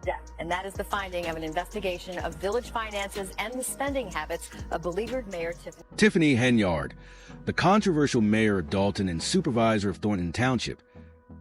debt. And that is the finding of an investigation of village finances and the spending habits of beleaguered Mayor Tiffany Henyard, the controversial mayor of Dalton and supervisor of Thornton Township,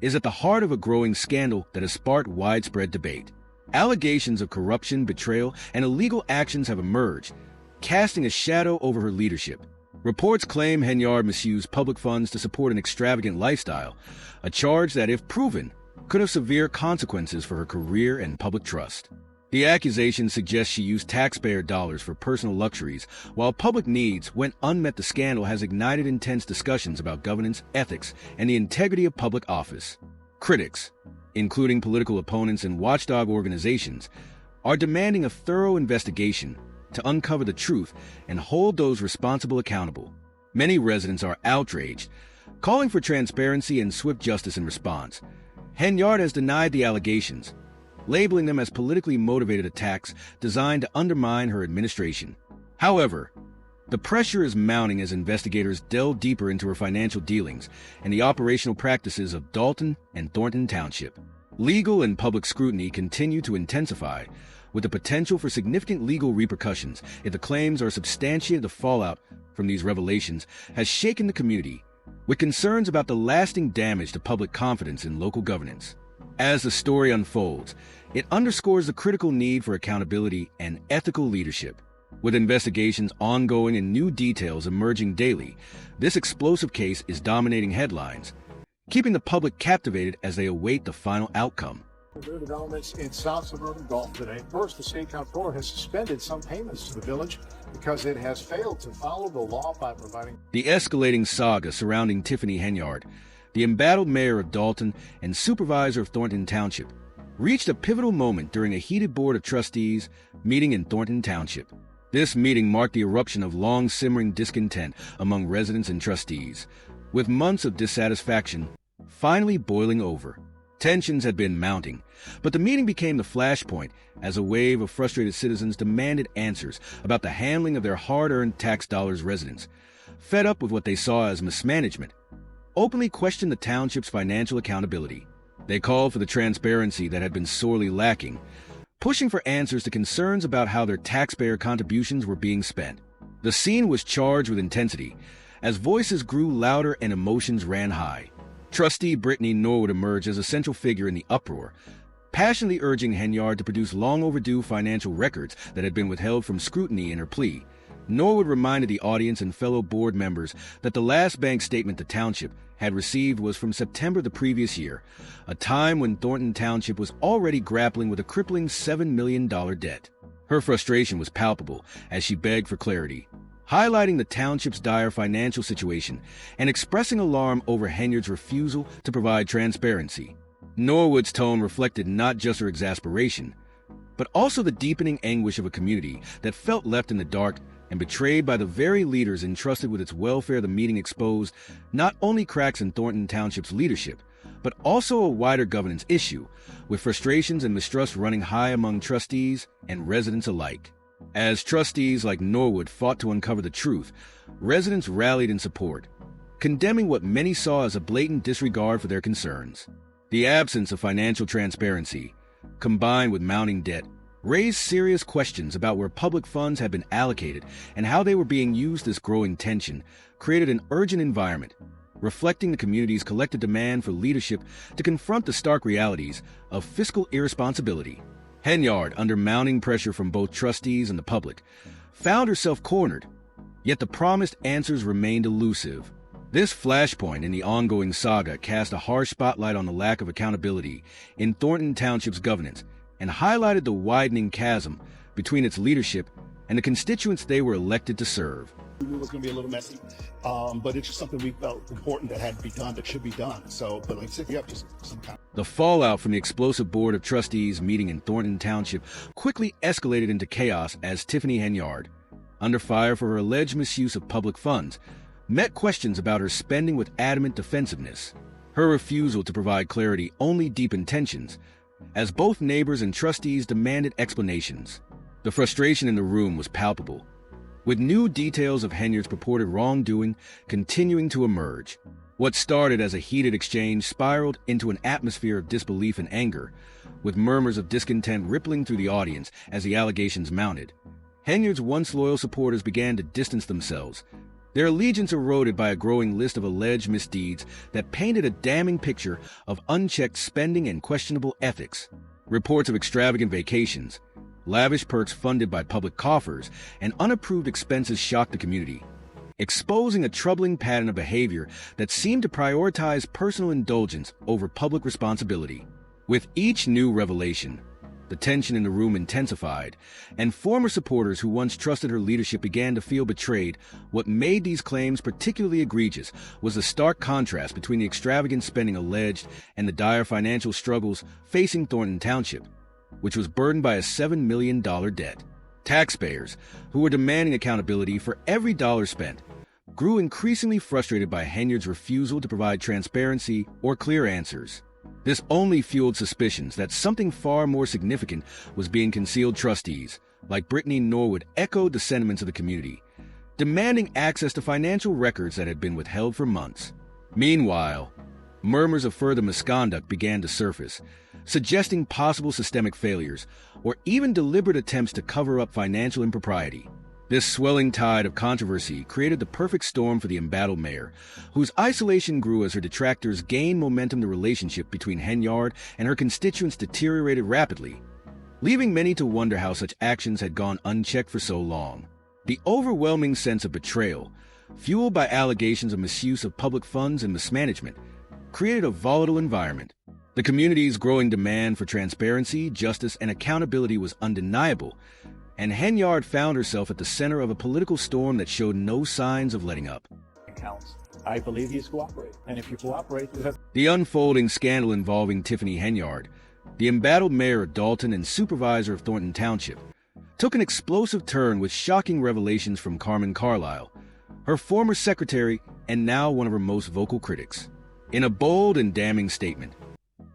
is at the heart of a growing scandal that has sparked widespread debate. Allegations of corruption, betrayal, and illegal actions have emerged, casting a shadow over her leadership. Reports claim Henyard misused public funds to support an extravagant lifestyle, a charge that, if proven, could have severe consequences for her career and public trust. The accusation suggests she used taxpayer dollars for personal luxuries, while public needs went unmet. The scandal has ignited intense discussions about governance, ethics, and the integrity of public office. Critics, including political opponents and watchdog organizations, are demanding a thorough investigation to uncover the truth and hold those responsible accountable. Many residents are outraged, calling for transparency and swift justice in response. Henyard has denied the allegations, labeling them as politically motivated attacks designed to undermine her administration. However, the pressure is mounting as investigators delve deeper into her financial dealings and the operational practices of Dalton and Thornton Township. Legal and public scrutiny continue to intensify, with the potential for significant legal repercussions if the claims are substantiated. The fallout from these revelations has shaken the community, with concerns about the lasting damage to public confidence in local governance. As the story unfolds, it underscores the critical need for accountability and ethical leadership. With investigations ongoing and new details emerging daily, this explosive case is dominating headlines, keeping the public captivated as they await the final outcome. New developments in South Suburban Gulf today. First, the state comptroller has suspended some payments to the village because it has failed to follow the law by providing. The escalating saga surrounding Tiffany Henyard, the embattled mayor of Dalton and supervisor of Thornton Township, reached a pivotal moment during a heated Board of Trustees meeting in Thornton Township. This meeting marked the eruption of long-simmering discontent among residents and trustees, with months of dissatisfaction finally boiling over. Tensions had been mounting, but the meeting became the flashpoint as a wave of frustrated citizens demanded answers about the handling of their hard-earned tax dollars. Residents, fed up with what they saw as mismanagement, openly questioned the township's financial accountability. They called for the transparency that had been sorely lacking, pushing for answers to concerns about how their taxpayer contributions were being spent. The scene was charged with intensity as voices grew louder and emotions ran high. Trustee Brittany Norwood emerged as a central figure in the uproar, passionately urging Henyard to produce long-overdue financial records that had been withheld from scrutiny in her plea. Norwood reminded the audience and fellow board members that the last bank statement the township had received was from September the previous year, a time when Thornton Township was already grappling with a crippling $7 million debt. Her frustration was palpable as she begged for clarity, highlighting the township's dire financial situation and expressing alarm over Henyard's refusal to provide transparency. Norwood's tone reflected not just her exasperation, but also the deepening anguish of a community that felt left in the dark and betrayed by the very leaders entrusted with its welfare. The meeting exposed not only cracks in Thornton Township's leadership, but also a wider governance issue, with frustrations and mistrust running high among trustees and residents alike. As trustees like Norwood fought to uncover the truth, residents rallied in support, condemning what many saw as a blatant disregard for their concerns. The absence of financial transparency, combined with mounting debt, raised serious questions about where public funds had been allocated and how they were being used. This growing tension created an urgent environment, reflecting the community's collective demand for leadership to confront the stark realities of fiscal irresponsibility. Henyard, under mounting pressure from both trustees and the public, found herself cornered, yet the promised answers remained elusive. This flashpoint in the ongoing saga cast a harsh spotlight on the lack of accountability in Thornton Township's governance and highlighted the widening chasm between its leadership and the constituents they were elected to serve. We knew it was going to be a little messy, but it's just something we felt important that had to be done, that should be done. So, but like I said, we have just some time. The fallout from the explosive Board of Trustees meeting in Thornton Township quickly escalated into chaos as Tiffany Henyard, under fire for her alleged misuse of public funds, met questions about her spending with adamant defensiveness. Her refusal to provide clarity only deepened tensions, as both neighbors and trustees demanded explanations. The frustration in the room was palpable, with new details of Henyard's purported wrongdoing continuing to emerge. What started as a heated exchange spiraled into an atmosphere of disbelief and anger, with murmurs of discontent rippling through the audience as the allegations mounted. Henyard's once loyal supporters began to distance themselves, their allegiance eroded by a growing list of alleged misdeeds that painted a damning picture of unchecked spending and questionable ethics. Reports of extravagant vacations, lavish perks funded by public coffers, and unapproved expenses shocked the community, exposing a troubling pattern of behavior that seemed to prioritize personal indulgence over public responsibility. With each new revelation, the tension in the room intensified, and former supporters who once trusted her leadership began to feel betrayed. What made these claims particularly egregious was the stark contrast between the extravagant spending alleged and the dire financial struggles facing Thornton Township, which was burdened by a $7 million debt. Taxpayers, who were demanding accountability for every dollar spent, grew increasingly frustrated by Henyard's refusal to provide transparency or clear answers. This only fueled suspicions that something far more significant was being concealed. Trustees, like Brittany Norwood, echoed the sentiments of the community, demanding access to financial records that had been withheld for months. Meanwhile, murmurs of further misconduct began to surface, suggesting possible systemic failures or even deliberate attempts to cover up financial impropriety. This swelling tide of controversy created the perfect storm for the embattled mayor, whose isolation grew as her detractors gained momentum. The relationship between Henyard and her constituents deteriorated rapidly, leaving many to wonder how such actions had gone unchecked for so long. The overwhelming sense of betrayal, fueled by allegations of misuse of public funds and mismanagement, created a volatile environment. The community's growing demand for transparency, justice, and accountability was undeniable, and Henyard found herself at the center of a political storm that showed no signs of letting up. Counts. I believe he's cooperating, and if you cooperate, you have... The unfolding scandal involving Tiffany Henyard, the embattled mayor of Dalton and supervisor of Thornton Township, took an explosive turn with shocking revelations from Carmen Carlisle, her former secretary and now one of her most vocal critics. In a bold and damning statement,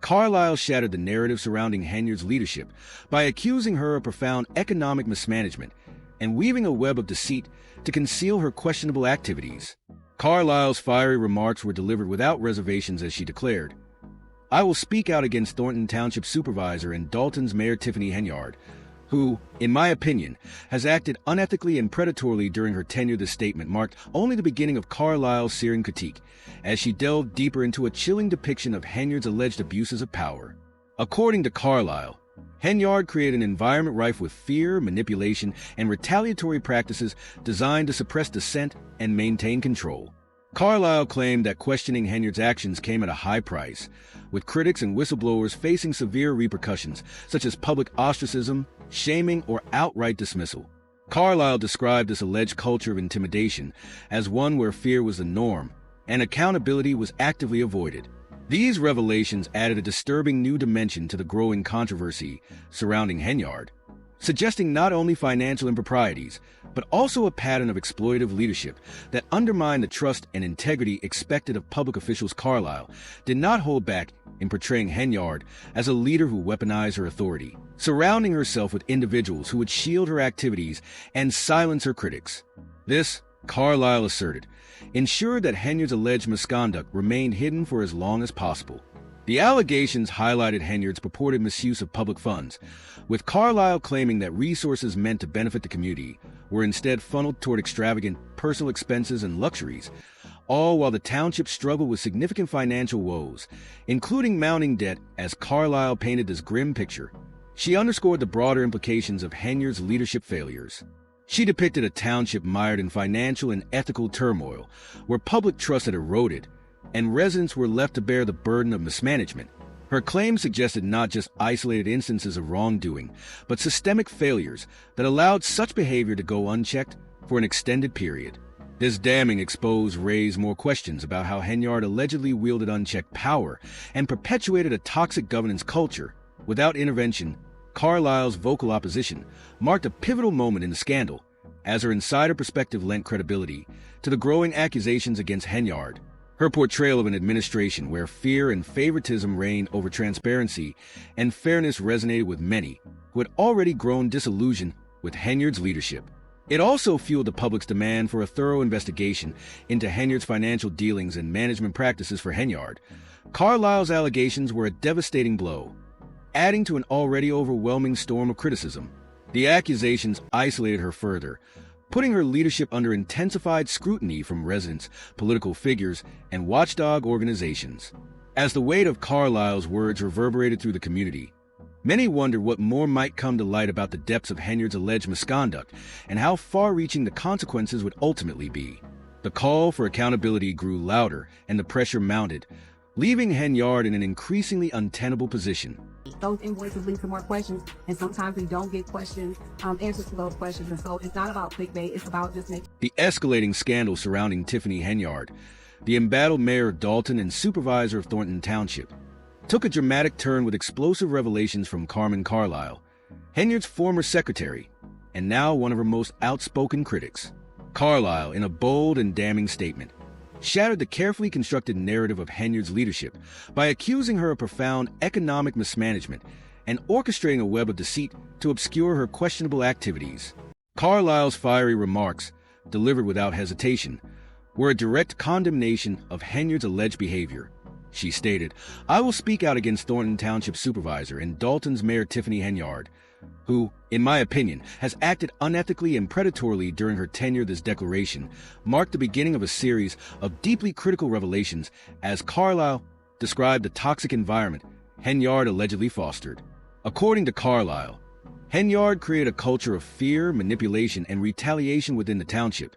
Carlisle shattered the narrative surrounding Henyard's leadership by accusing her of profound economic mismanagement and weaving a web of deceit to conceal her questionable activities. Carlisle's fiery remarks were delivered without reservations as she declared, "I will speak out against Thornton Township Supervisor and Dalton's Mayor Tiffany Henyard, who, in my opinion, has acted unethically and predatorily during her tenure." This statement marked only the beginning of Carlisle's searing critique, as she delved deeper into a chilling depiction of Henyard's alleged abuses of power. According to Carlisle, Henyard created an environment rife with fear, manipulation, and retaliatory practices designed to suppress dissent and maintain control. Carlisle claimed that questioning Henyard's actions came at a high price, with critics and whistleblowers facing severe repercussions, such as public ostracism, shaming, or outright dismissal. Carlisle described this alleged culture of intimidation as one where fear was the norm and accountability was actively avoided. These revelations added a disturbing new dimension to the growing controversy surrounding Henyard, suggesting not only financial improprieties, but also a pattern of exploitative leadership that undermined the trust and integrity expected of public officials. Carlisle did not hold back in portraying Henyard as a leader who weaponized her authority, surrounding herself with individuals who would shield her activities and silence her critics. This, Carlisle asserted, ensured that Henyard's alleged misconduct remained hidden for as long as possible. The allegations highlighted Henyard's purported misuse of public funds, with Carlisle claiming that resources meant to benefit the community were instead funneled toward extravagant personal expenses and luxuries, all while the township struggled with significant financial woes, including mounting debt. As Carlisle painted this grim picture, she underscored the broader implications of Henyard's leadership failures. She depicted a township mired in financial and ethical turmoil, where public trust had eroded, and residents were left to bear the burden of mismanagement. Her claims suggested not just isolated instances of wrongdoing, but systemic failures that allowed such behavior to go unchecked for an extended period. This damning expose raised more questions about how Henyard allegedly wielded unchecked power and perpetuated a toxic governance culture. Without intervention, Carlisle's vocal opposition marked a pivotal moment in the scandal, as her insider perspective lent credibility to the growing accusations against Henyard. Her portrayal of an administration where fear and favoritism reigned over transparency and fairness resonated with many who had already grown disillusioned with Henyard's leadership. It also fueled the public's demand for a thorough investigation into Henyard's financial dealings and management practices for Henyard. Carlisle's allegations were a devastating blow, adding to an already overwhelming storm of criticism. The accusations isolated her further, putting her leadership under intensified scrutiny from residents, political figures, and watchdog organizations. As the weight of Carlisle's words reverberated through the community, many wondered what more might come to light about the depths of Henyard's alleged misconduct and how far-reaching the consequences would ultimately be. The call for accountability grew louder and the pressure mounted, leaving Henyard in an increasingly untenable position. Those invoices lead to more questions, and sometimes we don't get answers to those questions. And so it's not about clickbait, it's about just making... The escalating scandal surrounding Tiffany Henyard, the embattled mayor of Dalton and supervisor of Thornton Township, took a dramatic turn with explosive revelations from Carmen Carlisle, Henyard's former secretary, and now one of her most outspoken critics. Carlisle, in a bold and damning statement, shattered the carefully constructed narrative of Henyard's leadership by accusing her of profound economic mismanagement and orchestrating a web of deceit to obscure her questionable activities. Carlisle's fiery remarks, delivered without hesitation, were a direct condemnation of Henyard's alleged behavior. She stated, "I will speak out against Thornton Township Supervisor and Dalton's Mayor Tiffany Henyard, who, in my opinion, has acted unethically and predatorily during her tenure." This declaration marked the beginning of a series of deeply critical revelations as Carlisle described the toxic environment Henyard allegedly fostered. According to Carlisle, Henyard created a culture of fear, manipulation, and retaliation within the township,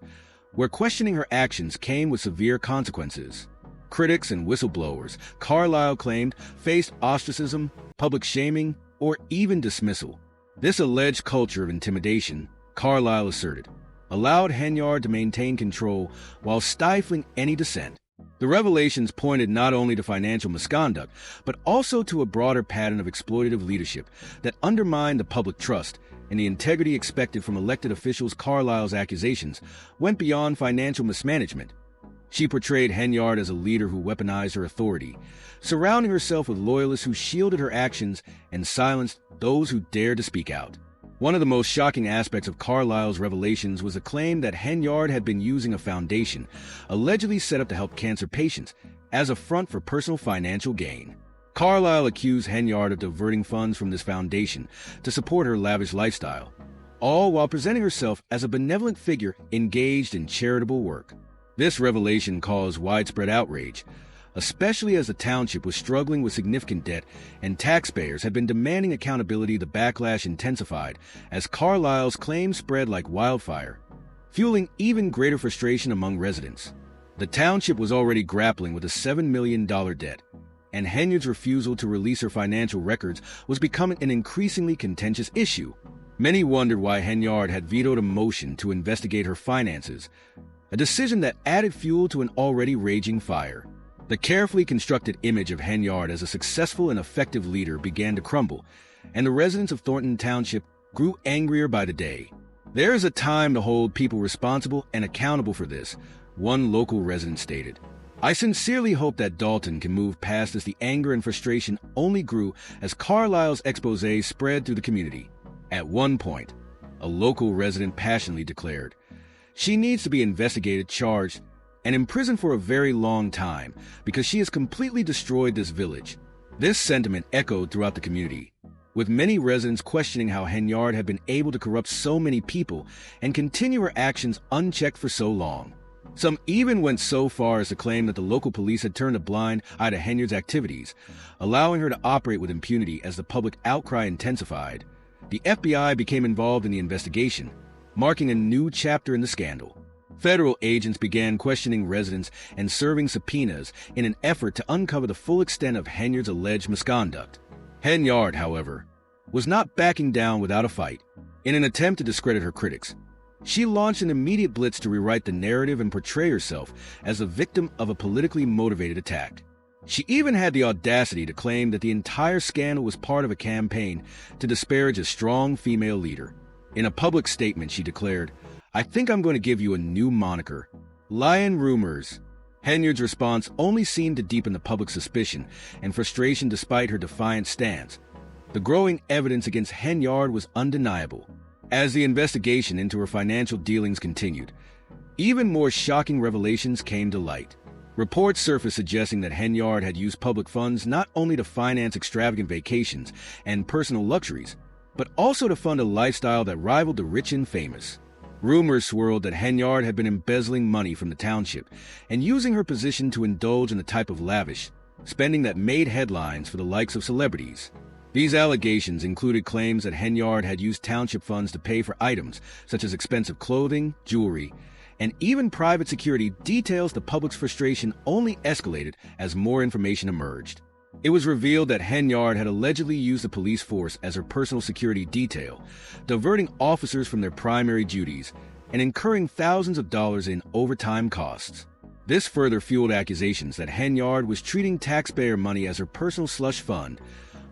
where questioning her actions came with severe consequences. Critics and whistleblowers, Carlisle claimed, faced ostracism, public shaming, or even dismissal. This alleged culture of intimidation, Carlisle asserted, allowed Henyard to maintain control while stifling any dissent. The revelations pointed not only to financial misconduct, but also to a broader pattern of exploitative leadership that undermined the public trust and the integrity expected from elected officials. Carlisle's accusations went beyond financial mismanagement. She portrayed Henyard as a leader who weaponized her authority, surrounding herself with loyalists who shielded her actions and silenced those who dared to speak out. One of the most shocking aspects of Carlisle's revelations was a claim that Henyard had been using a foundation, allegedly set up to help cancer patients, as a front for personal financial gain. Carlisle accused Henyard of diverting funds from this foundation to support her lavish lifestyle, all while presenting herself as a benevolent figure engaged in charitable work. This revelation caused widespread outrage, especially as the township was struggling with significant debt and taxpayers had been demanding accountability. The backlash intensified as Carlisle's claims spread like wildfire, fueling even greater frustration among residents. The township was already grappling with a $7 million debt, and Henyard's refusal to release her financial records was becoming an increasingly contentious issue. Many wondered why Henyard had vetoed a motion to investigate her finances, a decision that added fuel to an already raging fire. The carefully constructed image of Henyard as a successful and effective leader began to crumble, and the residents of Thornton Township grew angrier by the day. "There is a time to hold people responsible and accountable for this," one local resident stated. "I sincerely hope that Dalton can move past this." The anger and frustration only grew as Carlisle's expose spread through the community. At one point, a local resident passionately declared, "She needs to be investigated, charged, and imprisoned for a very long time because she has completely destroyed this village." This sentiment echoed throughout the community, with many residents questioning how Henyard had been able to corrupt so many people and continue her actions unchecked for so long. Some even went so far as to claim that the local police had turned a blind eye to Henyard's activities, allowing her to operate with impunity. As the public outcry intensified, the FBI became involved in the investigation, marking a new chapter in the scandal. Federal agents began questioning residents and serving subpoenas in an effort to uncover the full extent of Henyard's alleged misconduct. Henyard, however, was not backing down without a fight. In an attempt to discredit her critics, she launched an immediate blitz to rewrite the narrative and portray herself as a victim of a politically motivated attack. She even had the audacity to claim that the entire scandal was part of a campaign to disparage a strong female leader. In a public statement, she declared, "I think I'm going to give you a new moniker, Lion Rumors." Henyard's response only seemed to deepen the public suspicion and frustration despite her defiant stance. The growing evidence against Henyard was undeniable. As the investigation into her financial dealings continued, even more shocking revelations came to light. Reports surfaced suggesting that Henyard had used public funds not only to finance extravagant vacations and personal luxuries, but also to fund a lifestyle that rivaled the rich and famous. Rumors swirled that Henyard had been embezzling money from the township and using her position to indulge in the type of lavish spending that made headlines for the likes of celebrities. These allegations included claims that Henyard had used township funds to pay for items such as expensive clothing, jewelry, and even private security. Details the public's frustration only escalated as more information emerged. It was revealed that Henyard had allegedly used the police force as her personal security detail, diverting officers from their primary duties and incurring thousands of dollars in overtime costs. This further fueled accusations that Henyard was treating taxpayer money as her personal slush fund,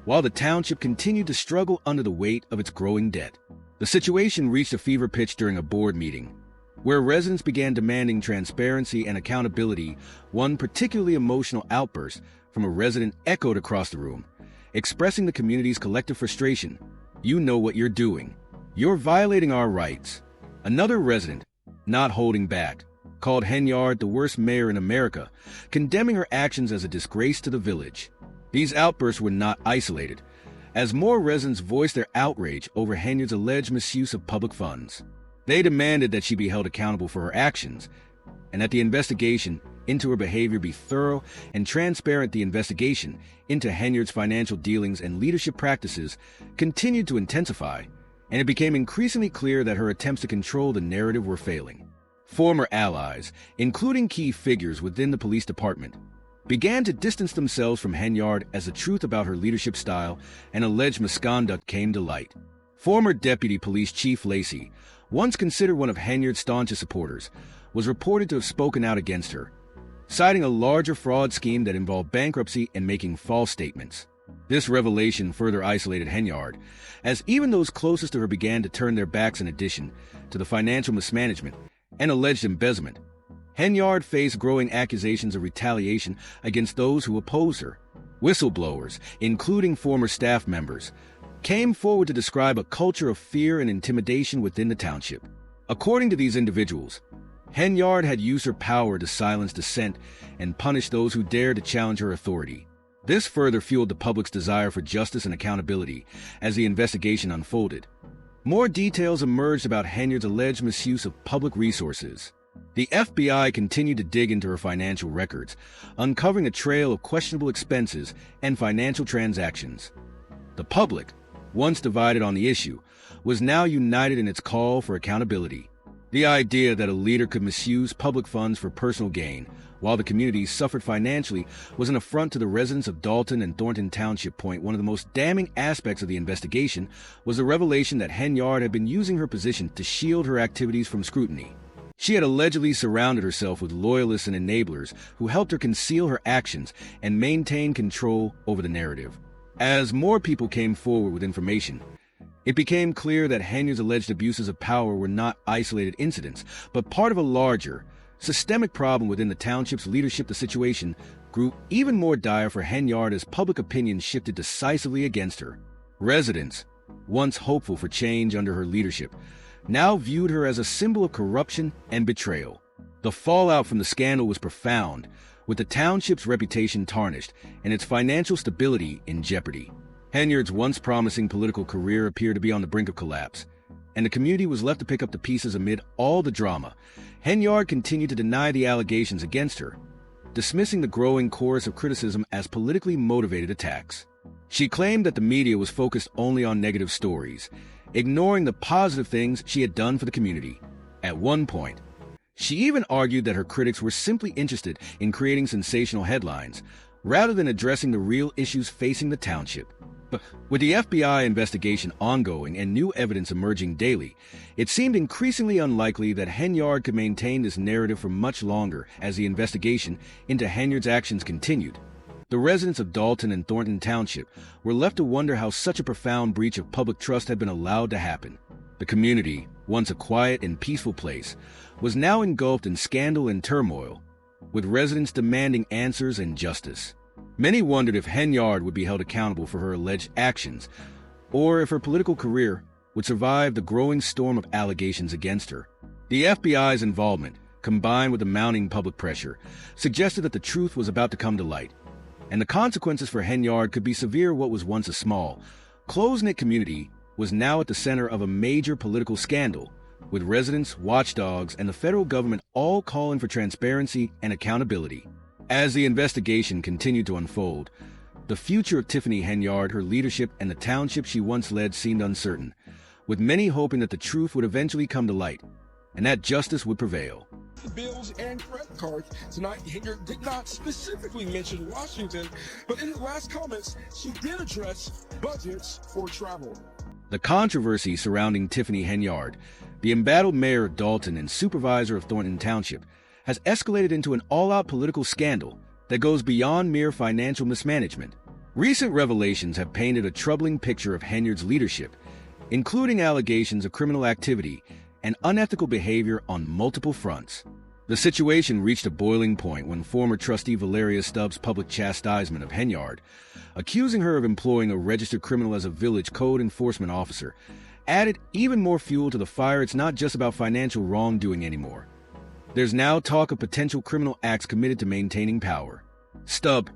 while the township continued to struggle under the weight of its growing debt. The situation reached a fever pitch during a board meeting, where residents began demanding transparency and accountability. One particularly emotional outburst from a resident echoed across the room, expressing the community's collective frustration. "You know what you're doing. You're violating our rights." Another resident, not holding back, called Henyard the worst mayor in America, condemning her actions as a disgrace to the village. These outbursts were not isolated, as more residents voiced their outrage over Henyard's alleged misuse of public funds. They demanded that she be held accountable for her actions, and that the investigation into her behavior be thorough and transparent. The investigation into Henyard's financial dealings and leadership practices continued to intensify, and it became increasingly clear that her attempts to control the narrative were failing. Former allies, including key figures within the police department, began to distance themselves from Henyard as the truth about her leadership style and alleged misconduct came to light. Former Deputy Police Chief Lacey, once considered one of Henyard's staunchest supporters, was reported to have spoken out against her, citing a larger fraud scheme that involved bankruptcy and making false statements. This revelation further isolated Henyard, as even those closest to her began to turn their backs. In addition to the financial mismanagement and alleged embezzlement, Henyard faced growing accusations of retaliation against those who opposed her. Whistleblowers, including former staff members, came forward to describe a culture of fear and intimidation within the township. According to these individuals, Henyard had used her power to silence dissent and punish those who dared to challenge her authority. This further fueled the public's desire for justice and accountability as the investigation unfolded. More details emerged about Henyard's alleged misuse of public resources. The FBI continued to dig into her financial records, uncovering a trail of questionable expenses and financial transactions. The public, once divided on the issue, was now united in its call for accountability. The idea that a leader could misuse public funds for personal gain while the community suffered financially was an affront to the residents of Dalton and Thornton Township. One of the most damning aspects of the investigation was the revelation that Henyard had been using her position to shield her activities from scrutiny. She had allegedly surrounded herself with loyalists and enablers who helped her conceal her actions and maintain control over the narrative. As more people came forward with information, it became clear that Henyard's alleged abuses of power were not isolated incidents, but part of a larger, systemic problem within the township's leadership. The situation grew even more dire for Henyard as public opinion shifted decisively against her. Residents, once hopeful for change under her leadership, now viewed her as a symbol of corruption and betrayal. The fallout from the scandal was profound, with the township's reputation tarnished and its financial stability in jeopardy. Henyard's once promising political career appeared to be on the brink of collapse, and the community was left to pick up the pieces amid all the drama. Henyard continued to deny the allegations against her, dismissing the growing chorus of criticism as politically motivated attacks. She claimed that the media was focused only on negative stories, ignoring the positive things she had done for the community. At one point, she even argued that her critics were simply interested in creating sensational headlines, rather than addressing the real issues facing the township. But with the FBI investigation ongoing and new evidence emerging daily, it seemed increasingly unlikely that Henyard could maintain this narrative for much longer. As the investigation into Henyard's actions continued, the residents of Dalton and Thornton Township were left to wonder how such a profound breach of public trust had been allowed to happen. The community, once a quiet and peaceful place, was now engulfed in scandal and turmoil, with residents demanding answers and justice. Many wondered if Henyard would be held accountable for her alleged actions, or if her political career would survive the growing storm of allegations against her. The FBI's involvement, combined with the mounting public pressure, suggested that the truth was about to come to light, and the consequences for Henyard could be severe. What was once a small, close-knit community was now at the center of a major political scandal, with residents, watchdogs, and the federal government all calling for transparency and accountability. As the investigation continued to unfold, the future of Tiffany Henyard, her leadership, and the township she once led seemed uncertain, with many hoping that the truth would eventually come to light and that justice would prevail. Bills and credit cards. Tonight, Henyard did not specifically mention Washington, but in her last comments, she did address budgets for travel. The controversy surrounding Tiffany Henyard, the embattled mayor of Dalton and supervisor of Thornton Township, has escalated into an all-out political scandal that goes beyond mere financial mismanagement. Recent revelations have painted a troubling picture of Henyard's leadership, including allegations of criminal activity and unethical behavior on multiple fronts. The situation reached a boiling point when former trustee Valeria Stubbs' public chastisement of Henyard, accusing her of employing a registered criminal as a village code enforcement officer, added even more fuel to the fire. It's not just about financial wrongdoing anymore. There's now talk of potential criminal acts committed to maintaining power. Stubb,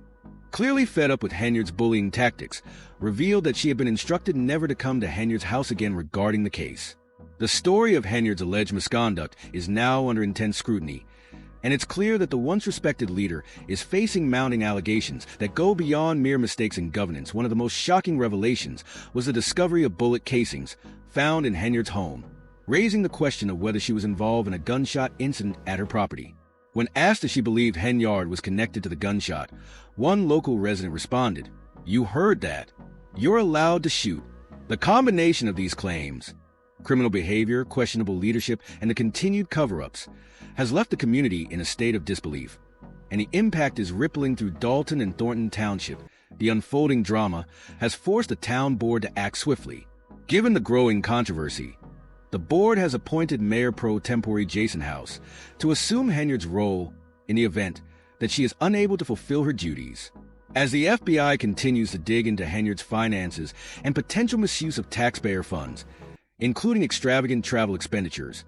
clearly fed up with Henyard's bullying tactics, revealed that she had been instructed never to come to Henyard's house again regarding the case. The story of Henyard's alleged misconduct is now under intense scrutiny, and it's clear that the once respected leader is facing mounting allegations that go beyond mere mistakes in governance. One of the most shocking revelations was the discovery of bullet casings found in Henyard's home, raising the question of whether she was involved in a gunshot incident at her property. When asked if she believed Henyard was connected to the gunshot, one local resident responded, "You heard that. You're allowed to shoot." The combination of these claims, criminal behavior, questionable leadership, and the continued cover-ups, has left the community in a state of disbelief. And the impact is rippling through Dalton and Thornton Township. The unfolding drama has forced the town board to act swiftly. Given the growing controversy, the board has appointed Mayor Pro Tempore Jason House to assume Henyard's role in the event that she is unable to fulfill her duties. As the FBI continues to dig into Henyard's finances and potential misuse of taxpayer funds, including extravagant travel expenditures,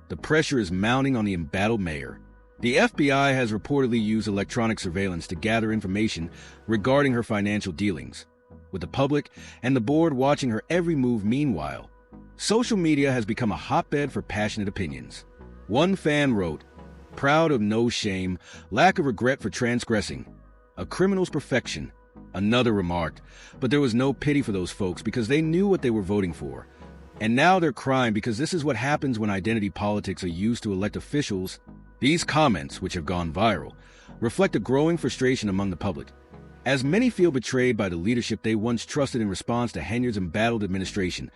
the pressure is mounting on the embattled mayor. The FBI has reportedly used electronic surveillance to gather information regarding her financial dealings, with the public and the board watching her every move. Meanwhile, social media has become a hotbed for passionate opinions. One fan wrote, "Proud of no shame, lack of regret for transgressing, a criminal's perfection." Another remarked, "But there was no pity for those folks because they knew what they were voting for. And now they're crying because this is what happens when identity politics are used to elect officials." These comments, which have gone viral, reflect a growing frustration among the public, as many feel betrayed by the leadership they once trusted in response to Henyard's embattled administration.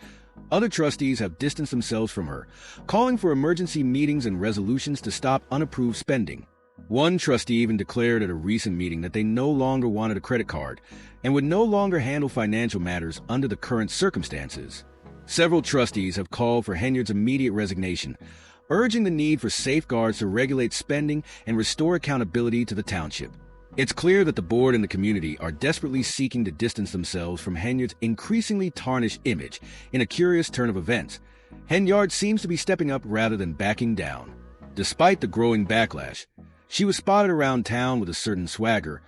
Other trustees have distanced themselves from her, calling for emergency meetings and resolutions to stop unapproved spending. One trustee even declared at a recent meeting that they no longer wanted a credit card and would no longer handle financial matters under the current circumstances. Several trustees have called for Henyard's immediate resignation, urging the need for safeguards to regulate spending and restore accountability to the township. It's clear that the board and the community are desperately seeking to distance themselves from Henyard's increasingly tarnished image. In a curious turn of events, Henyard seems to be stepping up rather than backing down. Despite the growing backlash, she was spotted around town with a certain swagger,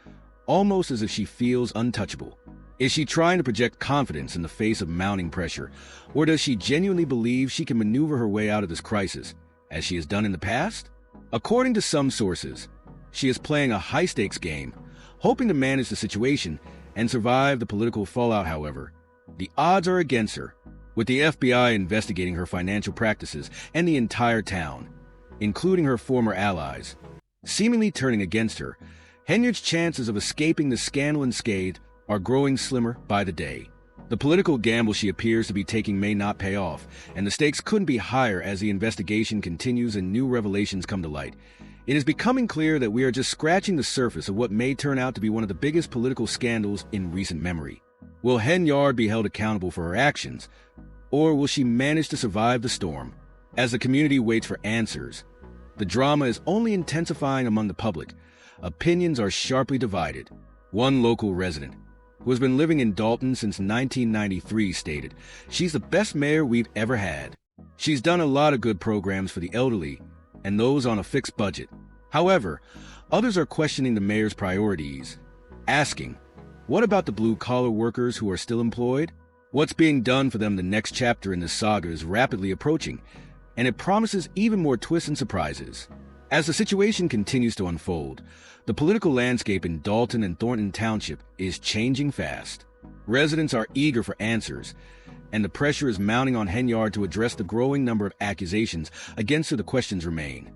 almost as if she feels untouchable. Is she trying to project confidence in the face of mounting pressure, or does she genuinely believe she can maneuver her way out of this crisis, as she has done in the past? According to some sources, she is playing a high-stakes game, hoping to manage the situation and survive the political fallout. However, the odds are against her, with the FBI investigating her financial practices and the entire town, including her former allies, seemingly turning against her. Henyard's chances of escaping the scandal unscathed are growing slimmer by the day. The political gamble she appears to be taking may not pay off, and the stakes couldn't be higher as the investigation continues and new revelations come to light. It is becoming clear that we are just scratching the surface of what may turn out to be one of the biggest political scandals in recent memory. Will Henyard be held accountable for her actions, or will she manage to survive the storm? As the community waits for answers, the drama is only intensifying among the public. Opinions are sharply divided. One local resident, who has been living in Dalton since 1993, stated, "She's the best mayor we've ever had. She's done a lot of good programs for the elderly and those on a fixed budget." However, others are questioning the mayor's priorities, asking, what about the blue-collar workers who are still employed? What's being done for them? The next chapter in this saga is rapidly approaching, and it promises even more twists and surprises. As the situation continues to unfold, the political landscape in Dalton and Thornton Township is changing fast. Residents are eager for answers, and the pressure is mounting on Henyard to address the growing number of accusations against her. The questions remain.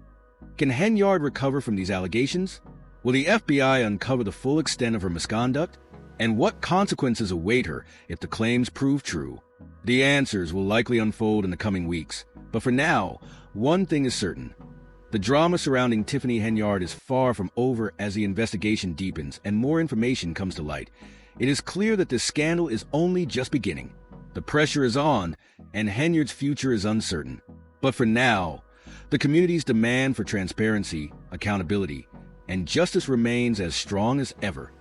Can Henyard recover from these allegations? Will the FBI uncover the full extent of her misconduct? And what consequences await her if the claims prove true? The answers will likely unfold in the coming weeks. But for now, one thing is certain. The drama surrounding Tiffany Henyard is far from over as the investigation deepens and more information comes to light. It is clear that this scandal is only just beginning. The pressure is on, and Henyard's future is uncertain. But for now, the community's demand for transparency, accountability, and justice remains as strong as ever.